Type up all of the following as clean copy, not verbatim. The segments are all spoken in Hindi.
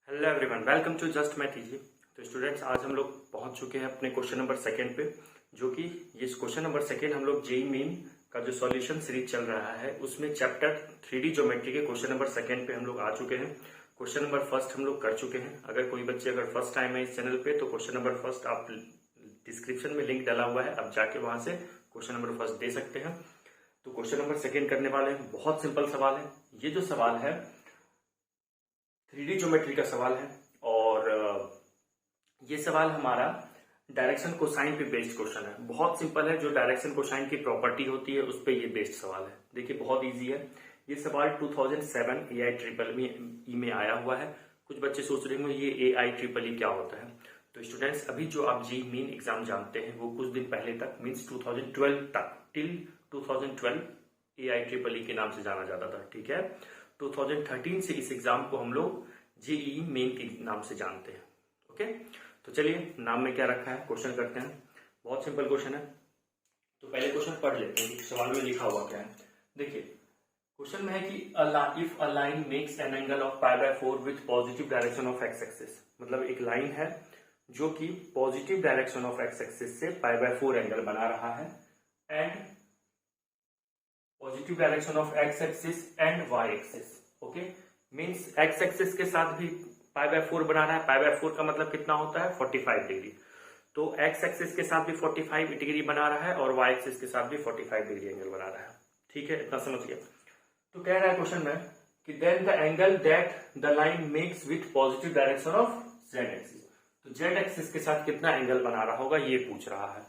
Hello everyone, welcome to just math easy. तो स्टूडेंट्स, आज हम लोग पहुंच चुके हैं अपने क्वेश्चन नंबर सेकंड पे, जो कि ये क्वेश्चन नंबर सेकंड हम लोग जेईई मेन का जो सॉल्यूशन सीरीज चल रहा है उसमें चैप्टर 3D ज्योमेट्री के क्वेश्चन नंबर सेकंड पे हम लोग आ चुके हैं। क्वेश्चन नंबर फर्स्ट हम लोग कर चुके हैं। अगर कोई बच्चे फर्स्ट टाइम है इस चैनल पे तो क्वेश्चन नंबर फर्स्ट आप डिस्क्रिप्शन में लिंक डाला हुआ है, आप जाके वहां से क्वेश्चन नंबर फर्स्ट दे सकते हैं। तो क्वेश्चन नंबर सेकंड करने वाले हैं। बहुत सिंपल सवाल है। ये जो सवाल है 3D ज्योमेट्री का सवाल है और ये सवाल हमारा डायरेक्शन कोसाइन पे बेस्ड क्वेश्चन है। बहुत सिंपल है। जो डायरेक्शन कोसाइन की प्रॉपर्टी होती है उस पे ये बेस्ड सवाल है। देखिए बहुत इजी है। ये सवाल 2007 AI-EEE में आया हुआ है। कुछ बच्चे सोच रहे होंगे ये AI-EEE क्या होता है। तो स्टूडेंट्स, अभी जो आप जेईई मेन एग्जाम जानते हैं वो कुछ दिन पहले तक मीन्स 2012 तक टिल 2012 AI-EEE के नाम से जाना जाता था। ठीक है, 2013 से इस एग्जाम को हम लोग जेईई मेन के नाम से जानते हैं। ओके, तो चलिए नाम में क्या रखा है क्वेश्चन करते हैं। बहुत सिंपल क्वेश्चन है। तो पहले क्वेश्चन पढ़ लेते हैं, सवाल में लिखा हुआ क्या है। देखिए क्वेश्चन में है कि if a line makes an angle of π/4 with positive direction of x axis. मतलब एक लाइन है जो कि positive direction of x axis से π/4 एंगल बना रहा है and positive direction of x axis and y axis. Okay, means x axis के साथ भी π/4 बना रहा है। π/4 का मतलब कितना होता है 45 डिग्री। तो एक्स एक्सिस के साथ भी 45 डिग्री बना रहा है और वाई एक्सिस के साथ भी 45 डिग्री एंगल बना रहा है। ठीक है, इतना समझ गया। तो कह रहा है क्वेश्चन में कि then the angle that the line makes with positive direction of Z axis. तो जेड एक्सिस के साथ कितना एंगल बना रहा होगा ये पूछ रहा है।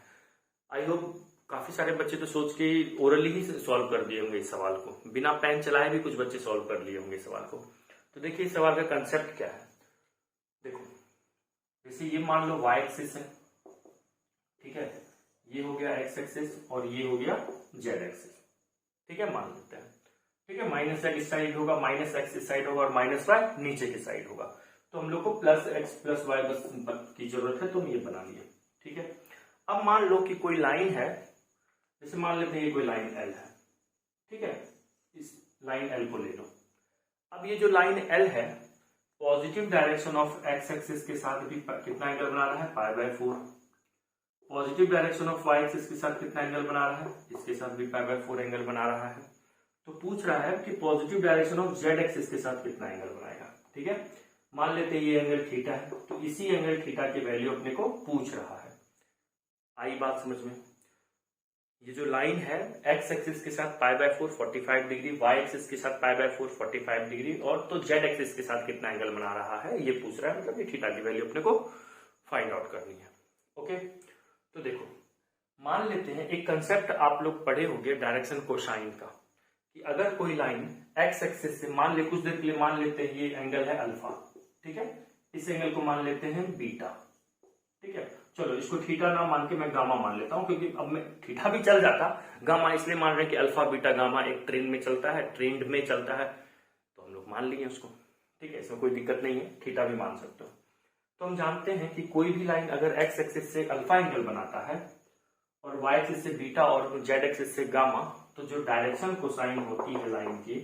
आई होप काफी सारे बच्चे तो सोच के ओरली ही सॉल्व कर दिए होंगे इस सवाल को, बिना पेन चलाए भी कुछ बच्चे सॉल्व कर लिए होंगे इस सवाल को। तो देखिए इस सवाल का कंसेप्ट क्या है। देखो जैसे ये मान लो वाई एक्सिस है, ठीक है, ये हो गया एक्स एक्सिस और ये हो गया जेड एक्सिस। ठीक है, मान लेते हैं। ठीक है, माइनस जेड इस साइड होगा, माइनस एक्स इस साइड होगा और माइनस वाई नीचे की साइड होगा। तो हम लोग को प्लस एक्स प्लस वाई बस की जरूरत है, तो हम ये बना लिए। ठीक है, अब मान लो कि कोई लाइन है, जैसे मान लेते हैं ये कोई लाइन एल है। ठीक है, इस लाइन एल को ले लो। अब ये जो लाइन एल है positive direction of x axis के साथ भी कितना एंगल बना रहा है π/4। Positive direction of y axis के साथ कितना एंगल बना रहा है, इसके साथ भी π/4 एंगल बना रहा है। तो पूछ रहा है कि positive direction of Z axis के साथ कितना एंगल बनाएगा। ठीक है, मान लेते हैं ये एंगल थीटा है, तो इसी एंगल थीटा की वैल्यू अपने को पूछ रहा है। आई बात समझ में। ये जो लाइन है एक्स एक्सिस के साथ π/4 45 डिग्री, वाई एक्सिस के साथ π/4 45 डिग्री और तो जेड एक्सिस के साथ कितना एंगल बना रहा है ये पूछ रहा है। मतलब ये थीटा की वैल्यू अपने को फाइंड आउट करनी है। ओके, तो देखो मान लेते हैं एक कंसेप्ट आप लोग पढ़े होंगे डायरेक्शन कोसाइन का, कि अगर कोई लाइन एक्स एक्सिस से मान ले, कुछ देर के लिए मान लेते हैं ये एंगल है अल्फा। ठीक है, इस एंगल को मान लेते हैं बीटा। ठीक है, चलो इसको थीटा ना मान के मैं गामा मान लेता हूं, क्योंकि अब मैं थीटा भी चल जाता, गामा इसलिए मान रहे हैं कि अल्फा बीटा गामा एक ट्रेंड में चलता है, तो हम लोग मान लिए उसको। ठीक है, इसमें कोई दिक्कत नहीं है, थीटा भी मान सकते हो। तो हम जानते हैं कि कोई भी लाइन अगर एक्स एक्सिस से अल्फा एंगल बनाता है और वाई एक्सिस से बीटा और जेड एक्सिस से गामा, तो जो डायरेक्शन कोसाइन होती है लाइन की,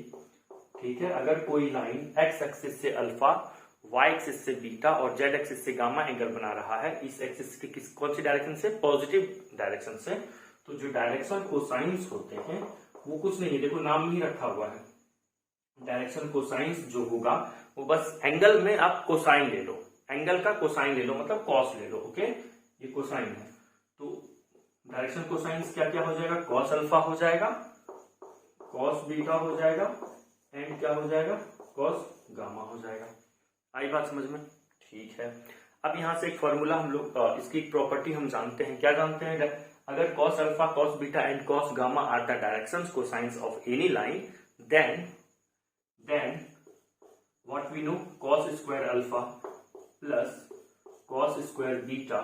ठीक है, अगर कोई लाइन एक्स एक्सिस से अल्फा, वाई एक्सिस से बीटा और जेड एक्सिस से गामा एंगल बना रहा है, इस एक्सिस के कौन सी डायरेक्शन से, पॉजिटिव डायरेक्शन से, तो जो डायरेक्शन कोसाइंस होते हैं वो कुछ नहीं है, देखो नाम ही रखा हुआ है। डायरेक्शन कोसाइंस जो होगा वो बस एंगल में आप कोसाइन ले लो, एंगल का कोसाइन ले लो, मतलब कॉस ले लो। ओके, ये कोसाइन है, तो डायरेक्शन कोसाइंस क्या क्या हो जाएगा, कॉस अल्फा हो जाएगा, कॉस बीटा हो जाएगा एंड क्या हो जाएगा, कॉस गामा हो जाएगा। आई बात समझ में। ठीक है, अब यहां से एक फॉर्मूला हम लोग इसकी प्रॉपर्टी हम जानते हैं। क्या जानते हैं, अगर cos alpha cos beta and cos gamma are the directions cosines of any line, then what we know, cos square alpha plus cos square beta,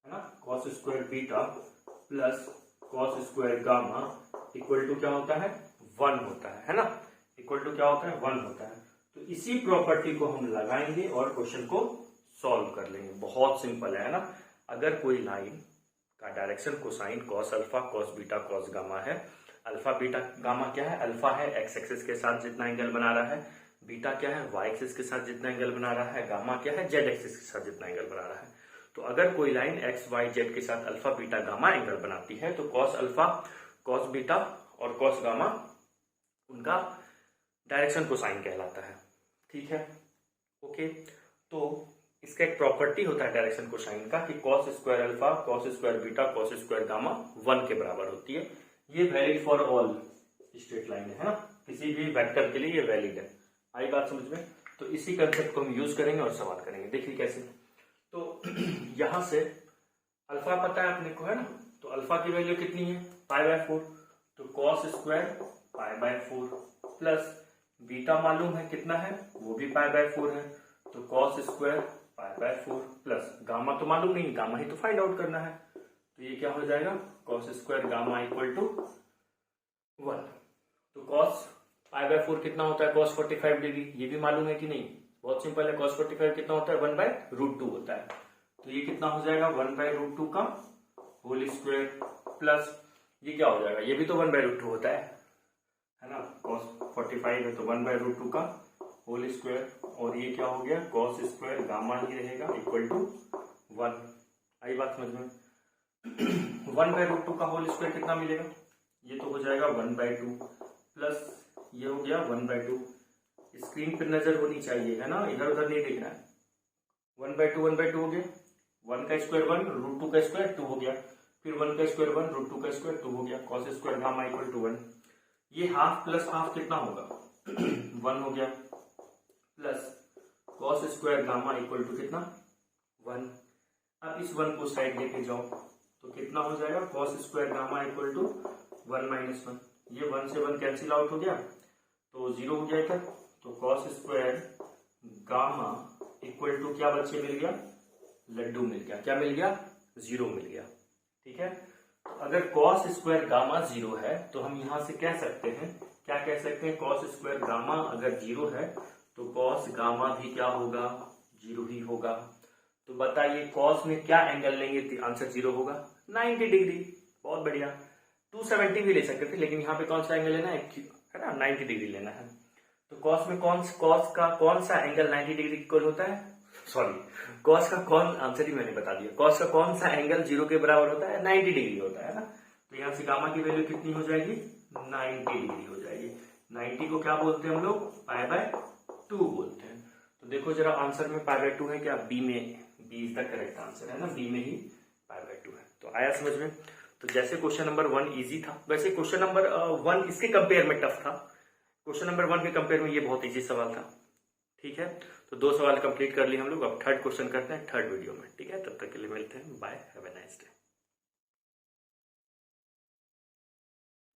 है ना, cos square beta plus cos square gamma equal to क्या होता है 1 होता है ना, इक्वल टू क्या होता है 1 होता है। तो इसी प्रॉपर्टी को हम लगाएंगे और क्वेश्चन को सॉल्व कर लेंगे। बहुत सिंपल है ना। अगर कोई लाइन का direction cosine cos alpha cos beta cos gamma है, अल्फा बीटा गामा क्या है, अल्फा है एक्स एक्सिस के साथ जितना एंगल बना रहा है, बीटा क्या है, वाई एक्सिस के साथ जितना एंगल बना रहा है, गामा क्या है, जेड एक्सिस के साथ जितना एंगल बना रहा है। तो अगर कोई लाइन एक्स वाई जेड के साथ अल्फा बीटा गामा एंगल बनाती है तो कॉस अल्फा कॉस बीटा और कॉस गामा उनका डायरेक्शन कोसाइन कहलाता है। ठीक है, ओके। तो इसका एक प्रॉपर्टी होता है डायरेक्शन कोसाइन का कि cos square alpha cos square beta cos square gamma 1 के बराबर होती है। ये valid for all straight line है ना, किसी भी वेक्टर के लिए ये वैलिड है। आई बात समझ में? तो इसी कंसेप्ट को हम यूज करेंगे और सवाल करेंगे। देखिए कैसे। तो यहां से अल्फा पता है अपने को, है ना, तो अल्फा की वैल्यू कितनी है, π/4। तो कॉस स्क्वायर π/4 प्लस बीटा मालूम है कितना है, वो भी π/4 है, तो कॉस स्क्वायर π/4 प्लस गामा तो मालूम नहीं, गामा ही तो फाइंड आउट करना है। तो ये क्या हो जाएगा, cos square gamma equal to 1। तो कॉस π/4 कितना होता है, कॉस 45 डिग्री, ये भी मालूम है कि नहीं, बहुत सिंपल है। cos 45 कितना होता है, 1/√2 होता है। तो ये कितना हो जाएगा, 1/√2 का होल स्क्वायर प्लस ये क्या हो जाएगा, ये भी तो 1/√2 होता है ना, cos 45 है तो 1/√2 का होल स्क्वायर, और ये क्या हो गया, cos स्क्वायर गामा ही रहेगा इक्वल टू 1। आई बात समझ में? 1/√2 का होल स्क्वायर कितना मिलेगा, ये तो हो जाएगा 1/2 प्लस ये हो गया 1/2। स्क्रीन पर नजर होनी चाहिए, है ना, इधर उधर नहीं देखना है। 1/2 हो गया, 1 का स्क्वायर 1, √2 का स्क्वायर 2 हो गया, फिर 1 का स्क्वायर 1, √2 का स्क्वायर 2 हो गया, cos square gamma equal to 1। ये हाफ प्लस हाफ कितना होगा 1 हो गया, plus cos square gamma equal to कितना 1। अब इस 1 को साइड लेके जाओ तो कितना हो जाएगा, cos square gamma equal to 1 - 1। ये 1 से 1 कैंसिल आउट हो गया तो 0 हो गया इधर। तो cos square gamma equal to क्या बच्चे मिल गया, लड्डू मिल गया, क्या मिल गया, 0 मिल गया। ठीक है, तो अगर कॉस स्क्वायर गामा 0 है तो हम यहां से कह सकते हैं, क्या कह सकते हैं, कॉस स्क्वायर गामा अगर 0 है तो कॉस गामा भी क्या होगा, 0 ही होगा। तो बताइए कॉस में क्या एंगल लेंगे तो आंसर 0 होगा, 90 डिग्री। बहुत बढ़िया, 270 भी ले सकते थे, लेकिन यहाँ पे कौन सा एंगल लेना है ना, 90 डिग्री लेना है। तो कॉस में कॉस का कौन सा एंगल 90 डिग्री इक्वल होता है, सॉरी कॉस का कौन, आंसर ही मैंने बता दिया, कॉस का कौन सा एंगल 0 के बराबर होता है, 90 डिग्री होता है ना। तो यहाँ से गामा की वैल्यू कितनी हो जाएगी, 90 डिग्री हो जाएगी। 90 को क्या बोलते हैं हम लोग, π/2 बोलते हैं। तो देखो जरा आंसर में π/2 है क्या, बी में, B is the correct answer है ना, बी में ही π/2 है। तो आया समझ में? तो जैसे क्वेश्चन नंबर 1 इजी था, वैसे क्वेश्चन नंबर 1 इसके कंपेयर में टफ था। क्वेश्चन नंबर 1 के कंपेयर में ये बहुत इजी सवाल था। ठीक है, तो 2 सवाल कंप्लीट कर लिए हम लोग। अब थर्ड क्वेश्चन करते हैं थर्ड वीडियो में। ठीक है, तब तक के लिए मिलते हैं, bye, have a nice day.